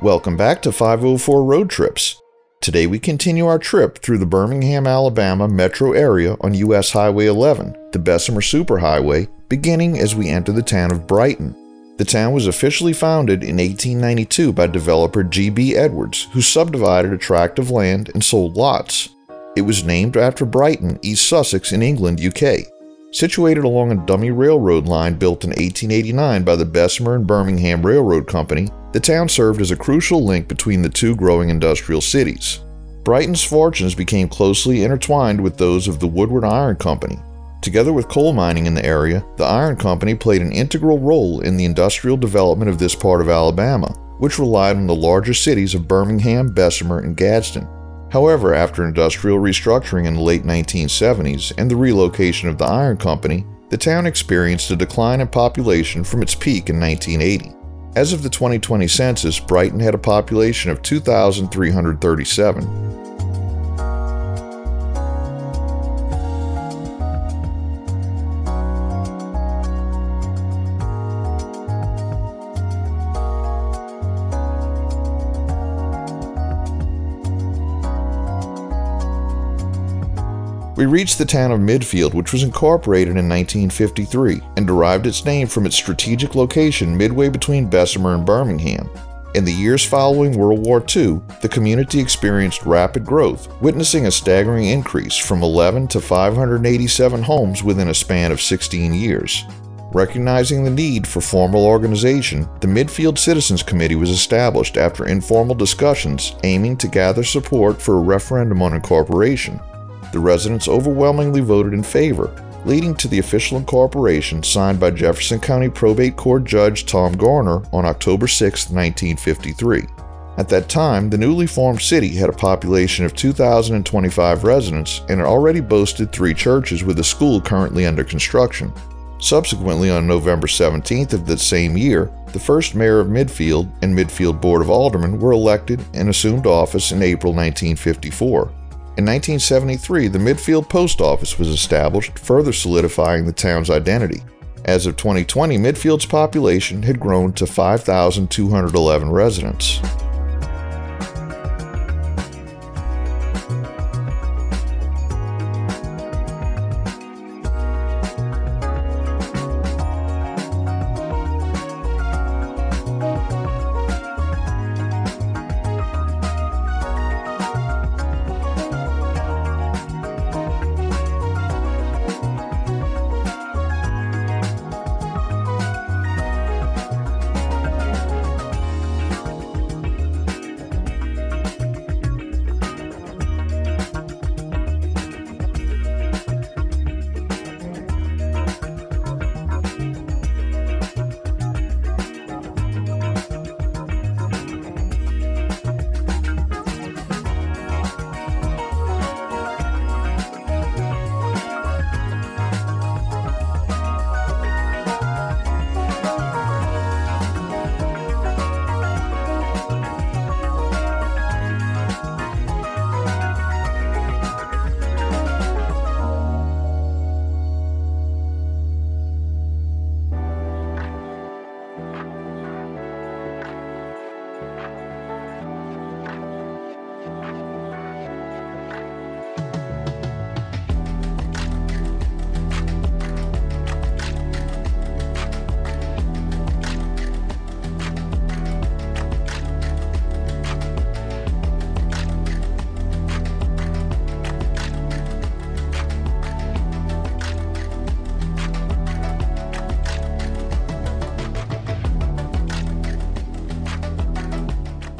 Welcome back to 504 Road Trips. Today we continue our trip through the Birmingham, Alabama metro area on US Highway 11, the Bessemer Superhighway, beginning as we enter the town of Brighton. The town was officially founded in 1892 by developer G.B. Edwards, who subdivided a tract of land and sold lots. It was named after Brighton, East Sussex in England, UK. Situated along a dummy railroad line built in 1889 by the Bessemer and Birmingham Railroad Company, the town served as a crucial link between the two growing industrial cities. Brighton's fortunes became closely intertwined with those of the Woodward Iron Company. Together with coal mining in the area, the Iron Company played an integral role in the industrial development of this part of Alabama, which relied on the larger cities of Birmingham, Bessemer, and Gadsden. However, after industrial restructuring in the late 1970s and the relocation of the Iron Company, the town experienced a decline in population from its peak in 1980. As of the 2020 census, Brighton had a population of 2,337. We reached the town of Midfield, which was incorporated in 1953 and derived its name from its strategic location midway between Bessemer and Birmingham. In the years following World War II, the community experienced rapid growth, witnessing a staggering increase from 11 to 587 homes within a span of 16 years. Recognizing the need for formal organization, the Midfield Citizens Committee was established after informal discussions aiming to gather support for a referendum on incorporation. The residents overwhelmingly voted in favor, leading to the official incorporation signed by Jefferson County Probate Court Judge Tom Garner on October 6, 1953. At that time, the newly formed city had a population of 2,025 residents and it already boasted 3 churches with a school currently under construction. Subsequently, on November 17th of that same year, the first mayor of Midfield and Midfield Board of Aldermen were elected and assumed office in April 1954. In 1973, the Midfield Post Office was established, further solidifying the town's identity. As of 2020, Midfield's population had grown to 5,211 residents.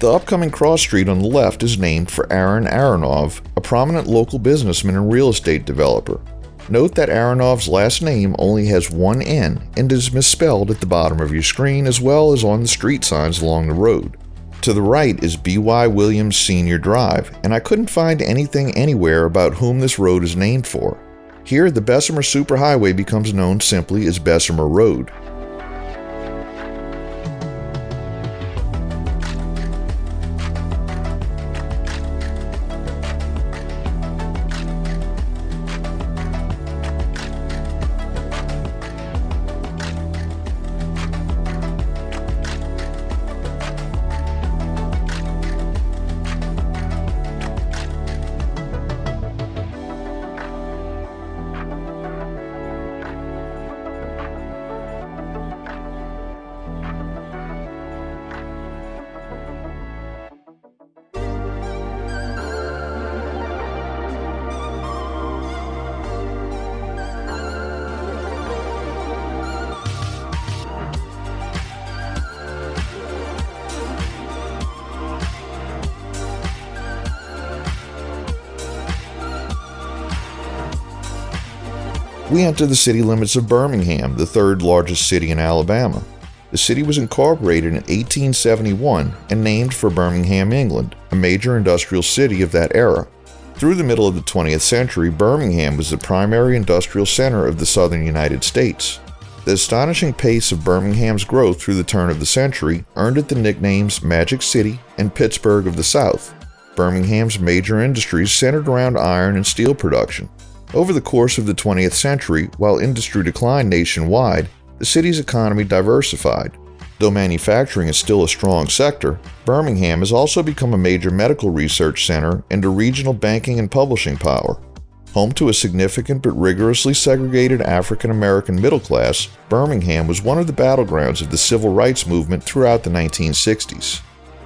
The upcoming cross street on the left is named for Aaron Aronov, a prominent local businessman and real estate developer. Note that Aronov's last name only has one N and is misspelled at the bottom of your screen as well as on the street signs along the road. To the right is B.Y. Williams Sr. Drive, and I couldn't find anything anywhere about whom this road is named for. Here, the Bessemer Superhighway becomes known simply as Bessemer Road. We enter the city limits of Birmingham, the third largest city in Alabama. The city was incorporated in 1871 and named for Birmingham, England, a major industrial city of that era. Through the middle of the 20th century, Birmingham was the primary industrial center of the southern United States. The astonishing pace of Birmingham's growth through the turn of the century earned it the nicknames Magic City and Pittsburgh of the South. Birmingham's major industries centered around iron and steel production. Over the course of the 20th century, while industry declined nationwide, the city's economy diversified. Though manufacturing is still a strong sector, Birmingham has also become a major medical research center and a regional banking and publishing power. Home to a significant but rigorously segregated African American middle class, Birmingham was one of the battlegrounds of the civil rights movement throughout the 1960s.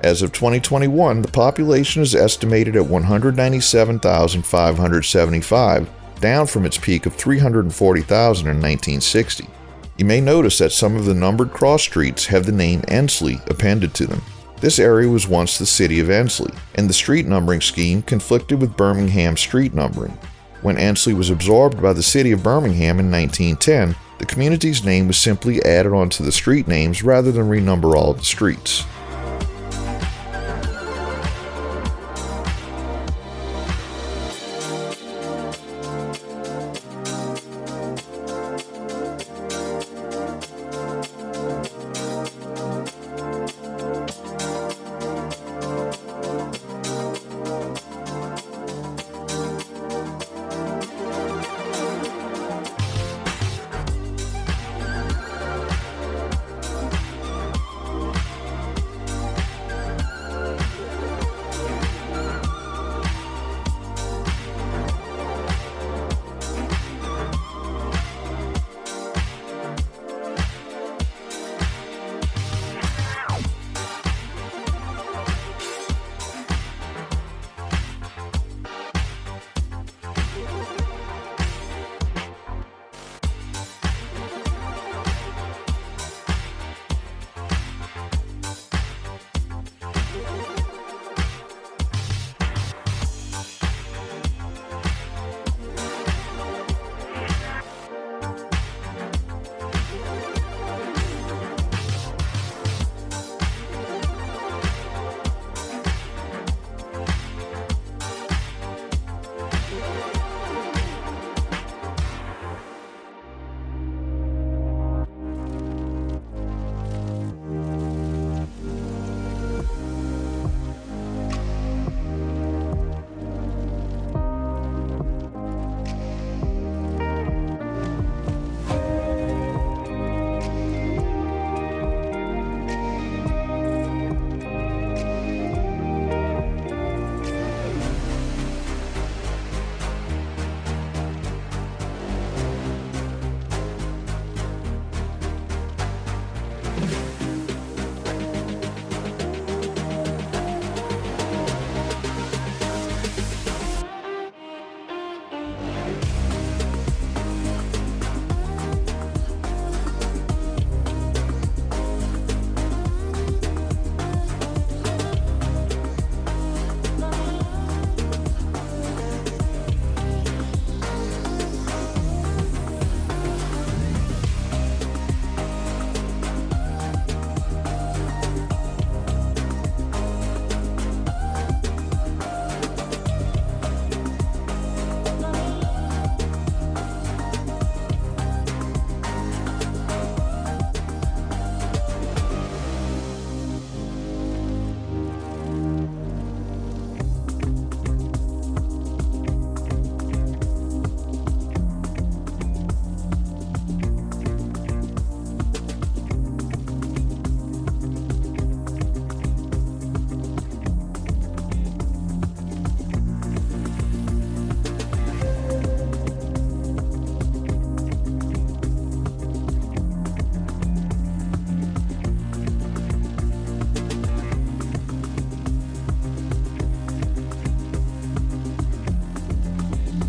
As of 2021, the population is estimated at 197,575, down from its peak of 340,000 in 1960. You may notice that some of the numbered cross streets have the name Ensley appended to them. This area was once the city of Ensley, and the street numbering scheme conflicted with Birmingham street numbering. When Ensley was absorbed by the city of Birmingham in 1910, the community's name was simply added onto the street names rather than renumber all of the streets.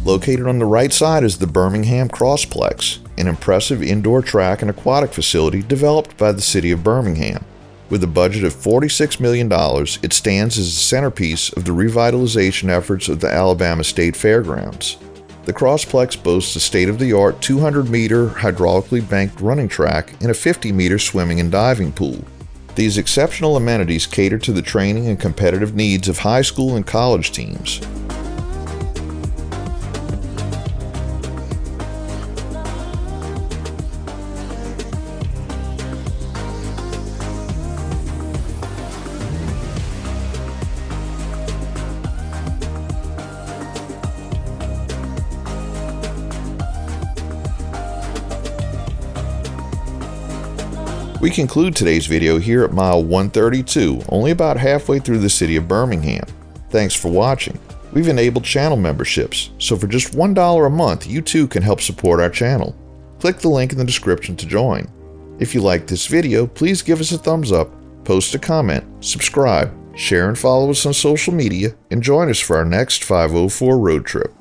Located on the right side is the Birmingham Crossplex, an impressive indoor track and aquatic facility developed by the city of Birmingham. With a budget of $46 million, it stands as the centerpiece of the revitalization efforts of the Alabama State Fairgrounds. The Crossplex boasts a state-of-the-art 200-meter hydraulically banked running track and a 50-meter swimming and diving pool. These exceptional amenities cater to the training and competitive needs of high school and college teams. We conclude today's video here at mile 132, only about halfway through the city of Birmingham. Thanks for watching. We've enabled channel memberships, so for just $1 a month, you too can help support our channel. Click the link in the description to join. If you liked this video, please give us a thumbs up, post a comment, subscribe, share and follow us on social media, and join us for our next 504 road trip.